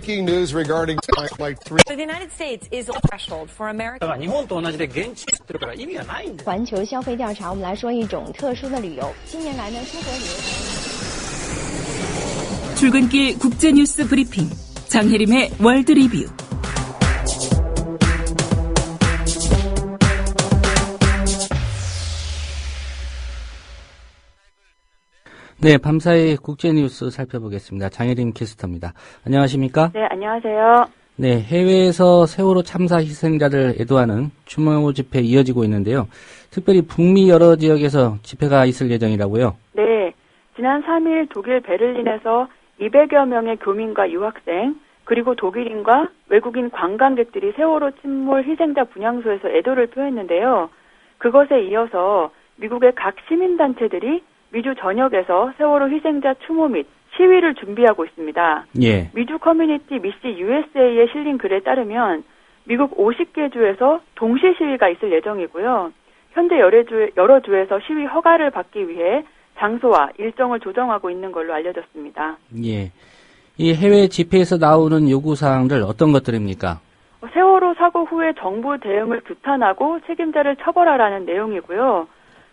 breaking news regarding Flight 3. The United States is a threshold for America. 日本と同じで現地ってるから意味がないんです。环球消费调查，我们来说一种特殊的旅游。近年来呢，出国旅游。 출근길 국제뉴스 브리핑 장혜림의 월드 리뷰. 네, 밤사이 국제뉴스 살펴보겠습니다. 장혜림 캐스터입니다. 안녕하십니까? 네, 안녕하세요. 네, 해외에서 세월호 참사 희생자를 애도하는 추모 집회 이어지고 있는데요. 특별히 북미 여러 지역에서 집회가 있을 예정이라고요? 네, 지난 3일 독일 베를린에서 200여 명의 교민과 유학생, 그리고 독일인과 외국인 관광객들이 세월호 침몰 희생자 분향소에서 애도를 표했는데요. 그것에 이어서 미국의 각 시민단체들이 미주 전역에서 세월호 희생자 추모 및 시위를 준비하고 있습니다. 예. 미주 커뮤니티 미시 USA에 실린 글에 따르면 미국 50개 주에서 동시 시위가 있을 예정이고요. 현재 여러 주에서 시위 허가를 받기 위해 장소와 일정을 조정하고 있는 걸로 알려졌습니다. 예. 이 해외 집회에서 나오는 요구사항들 어떤 것들입니까? 세월호 사고 후에 정부 대응을 규탄하고 책임자를 처벌하라는 내용이고요.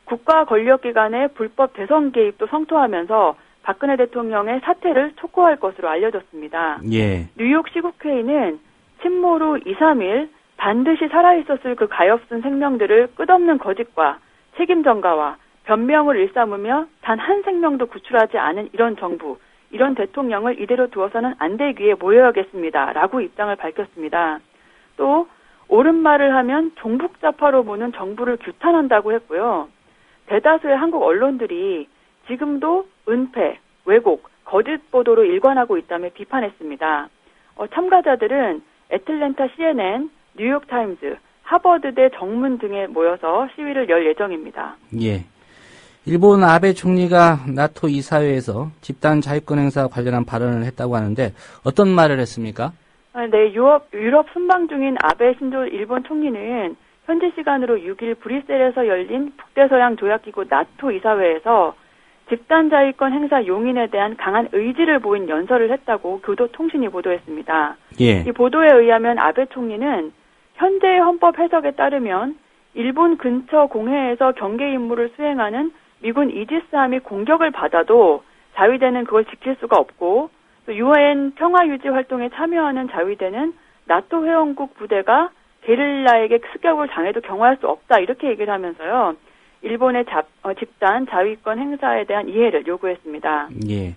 국가 권력기관의 불법 대선 개입도 성토하면서 박근혜 대통령의 사퇴를 촉구할 것으로 알려졌습니다. 예. 뉴욕 시국회의는 침몰 후 2, 3일 반드시 살아있었을 그 가엾은 생명들을 끝없는 거짓과 책임 전가와 변명을 일삼으며 단 한 생명도 구출하지 않은 이런 정부, 이런 대통령을 이대로 두어서는 안 되기에 모여야겠습니다. 라고 입장을 밝혔습니다. 또 옳은 말을 하면 종북자파로 보는 정부를 규탄한다고 했고요. 대다수의 한국 언론들이 지금도 은폐, 왜곡, 거짓 보도로 일관하고 있다며 비판했습니다. 참가자들은 애틀랜타 CNN, 뉴욕타임즈, 하버드대 정문 등에 모여서 시위를 열 예정입니다. 예. 일본 아베 총리가 나토 이사회에서 집단 자위권 행사 관련한 발언을 했다고 하는데 어떤 말을 했습니까? 네, 유럽 순방 중인 아베 신조 일본 총리는 현지 시간으로 6일 브뤼셀에서 열린 북대서양 조약기구 나토 이사회에서 집단 자위권 행사 용인에 대한 강한 의지를 보인 연설을 했다고 교도통신이 보도했습니다. 예. 이 보도에 의하면 아베 총리는 현재의 헌법 해석에 따르면 일본 근처 공해에서 경계 임무를 수행하는 미군 이지스함이 공격을 받아도 자위대는 그걸 지킬 수가 없고 또 유엔 평화유지 활동에 참여하는 자위대는 나토 회원국 부대가 게릴라에게 습격을 당해도 경화할 수 없다 이렇게 얘기를 하면서요. 일본의 집단 자위권 행사에 대한 이해를 요구했습니다. 예.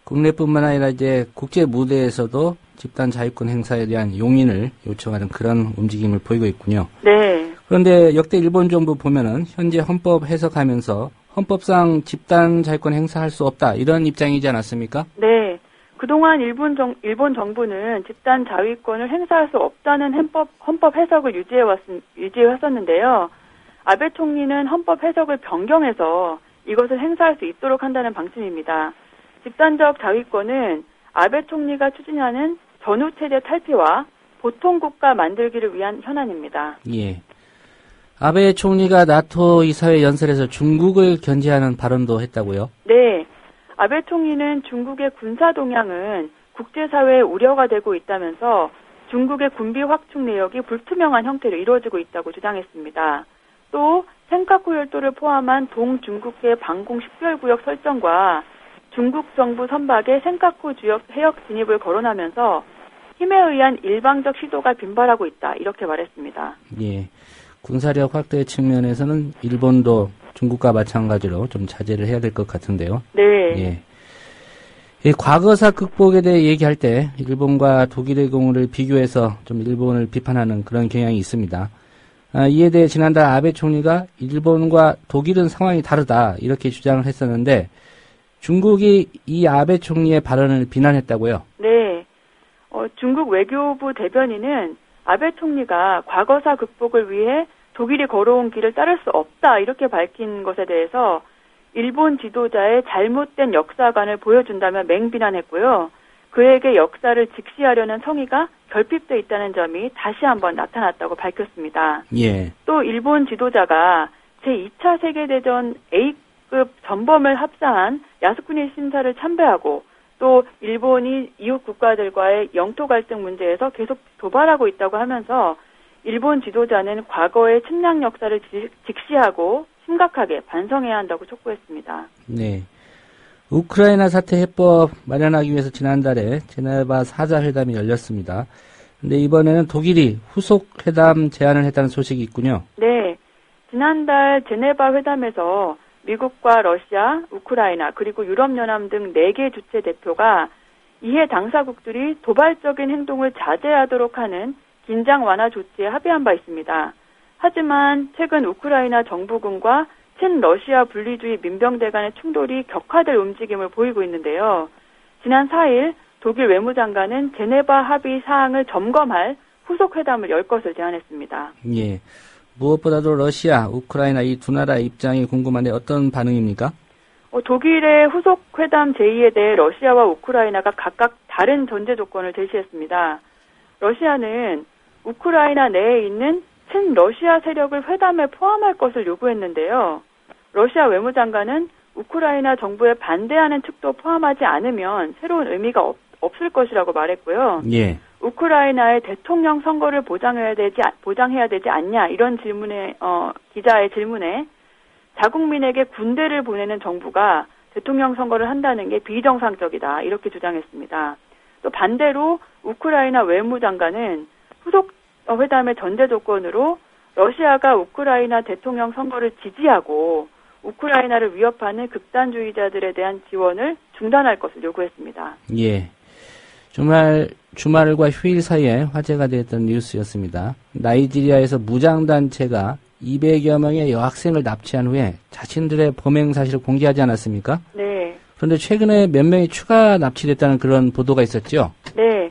국내뿐만 아니라 이제 국제 무대에서도 집단 자위권 행사에 대한 용인을 요청하는 그런 움직임을 보이고 있군요. 네. 그런데 역대 일본 정부 보면은 현재 헌법 해석하면서 헌법상 집단 자위권 행사할 수 없다 이런 입장이지 않았습니까? 네. 그동안 일본 정부는 집단 자위권을 행사할 수 없다는 헌법 해석을 유지해왔었는데요. 아베 총리는 헌법 해석을 변경해서 이것을 행사할 수 있도록 한다는 방침입니다. 집단적 자위권은 아베 총리가 추진하는 전후체제 탈피와 보통국가 만들기를 위한 현안입니다. 예. 아베 총리가 나토 이사회 연설에서 중국을 견제하는 발언도 했다고요? 네. 아베 총리는 중국의 군사 동향은 국제사회에 우려가 되고 있다면서 중국의 군비 확충 내역이 불투명한 형태로 이루어지고 있다고 주장했습니다. 또 센카쿠 열도를 포함한 동중국해 방공 10개월구역 설정과 중국 정부 선박의 센카쿠 주역 해역 진입을 거론하면서 힘에 의한 일방적 시도가 빈발하고 있다 이렇게 말했습니다. 예, 군사력 확대 측면에서는 일본도 중국과 마찬가지로 좀 자제를 해야 될 것 같은데요. 네. 예. 이 과거사 극복에 대해 얘기할 때 일본과 독일의 경우를 비교해서 좀 일본을 비판하는 그런 경향이 있습니다. 이에 대해 지난달 아베 총리가 일본과 독일은 상황이 다르다 이렇게 주장을 했었는데 중국이 이 아베 총리의 발언을 비난했다고요? 네. 중국 외교부 대변인은 아베 총리가 과거사 극복을 위해 독일이 걸어온 길을 따를 수 없다 이렇게 밝힌 것에 대해서 일본 지도자의 잘못된 역사관을 보여준다며 맹비난했고요. 그에게 역사를 직시하려는 성의가 결핍돼 있다는 점이 다시 한번 나타났다고 밝혔습니다. 예. 또 일본 지도자가 제2차 세계대전 A급 전범을 합사한 야스쿠니 신사를 참배하고 또 일본이 이웃 국가들과의 영토 갈등 문제에서 계속 도발하고 있다고 하면서 일본 지도자는 과거의 침략 역사를 직시하고 심각하게 반성해야 한다고 촉구했습니다. 네. 우크라이나 사태 해법 마련하기 위해서 지난달에 제네바 4자 회담이 열렸습니다. 근데 이번에는 독일이 후속 회담 제안을 했다는 소식이 있군요. 네. 지난달 제네바 회담에서 미국과 러시아, 우크라이나, 그리고 유럽연합 등 4개 주체 대표가 이해 당사국들이 도발적인 행동을 자제하도록 하는 긴장 완화 조치에 합의한 바 있습니다. 하지만 최근 우크라이나 정부군과 친러시아 분리주의 민병대 간의 충돌이 격화될 움직임을 보이고 있는데요. 지난 4일 독일 외무장관은 제네바 합의 사항을 점검할 후속 회담을 열 것을 제안했습니다. 예. 무엇보다도 러시아, 우크라이나 이 두 나라의 입장이 궁금한데 어떤 반응입니까? 독일의 후속 회담 제의에 대해 러시아와 우크라이나가 각각 다른 전제 조건을 제시했습니다. 러시아는 우크라이나 내에 있는 친러시아 세력을 회담에 포함할 것을 요구했는데요. 러시아 외무장관은 우크라이나 정부에 반대하는 측도 포함하지 않으면 새로운 의미가 없을 것이라고 말했고요. 예. 우크라이나의 대통령 선거를 보장해야 되지 않냐 이런 질문에 기자의 질문에 자국민에게 군대를 보내는 정부가 대통령 선거를 한다는 게 비정상적이다 이렇게 주장했습니다. 또 반대로 우크라이나 외무장관은 후속 회담의 전제 조건으로 러시아가 우크라이나 대통령 선거를 지지하고 우크라이나를 위협하는 극단주의자들에 대한 지원을 중단할 것을 요구했습니다. 예. 주말과 휴일 사이에 화제가 됐던 뉴스였습니다. 나이지리아에서 무장단체가 200여 명의 여학생을 납치한 후에 자신들의 범행 사실을 공개하지 않았습니까? 네. 그런데 최근에 몇 명이 추가 납치됐다는 그런 보도가 있었죠? 네.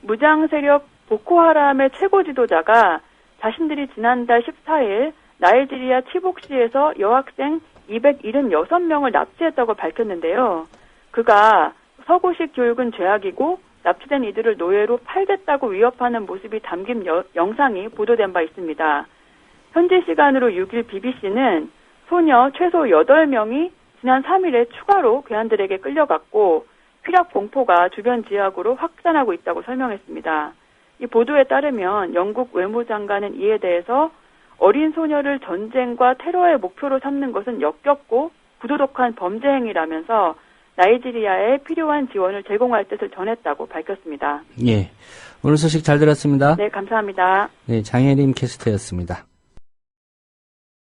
무장 세력 보코하람의 최고 지도자가 자신들이 지난달 14일 나이지리아 치복시에서 여학생 276명을 납치했다고 밝혔는데요. 그가 서구식 교육은 죄악이고 납치된 이들을 노예로 팔겠다고 위협하는 모습이 담긴 영상이 보도된 바 있습니다. 현지 시간으로 6일 BBC는 소녀 최소 8명이 지난 3일에 추가로 괴한들에게 끌려갔고 피력 공포가 주변 지역으로 확산하고 있다고 설명했습니다. 이 보도에 따르면 영국 외무장관은 이에 대해서 어린 소녀를 전쟁과 테러의 목표로 삼는 것은 역겹고 부도덕한 범죄 행위라면서 나이지리아에 필요한 지원을 제공할 뜻을 전했다고 밝혔습니다. 예. 오늘 소식 잘 들었습니다. 네, 감사합니다. 네, 장혜림 캐스터였습니다.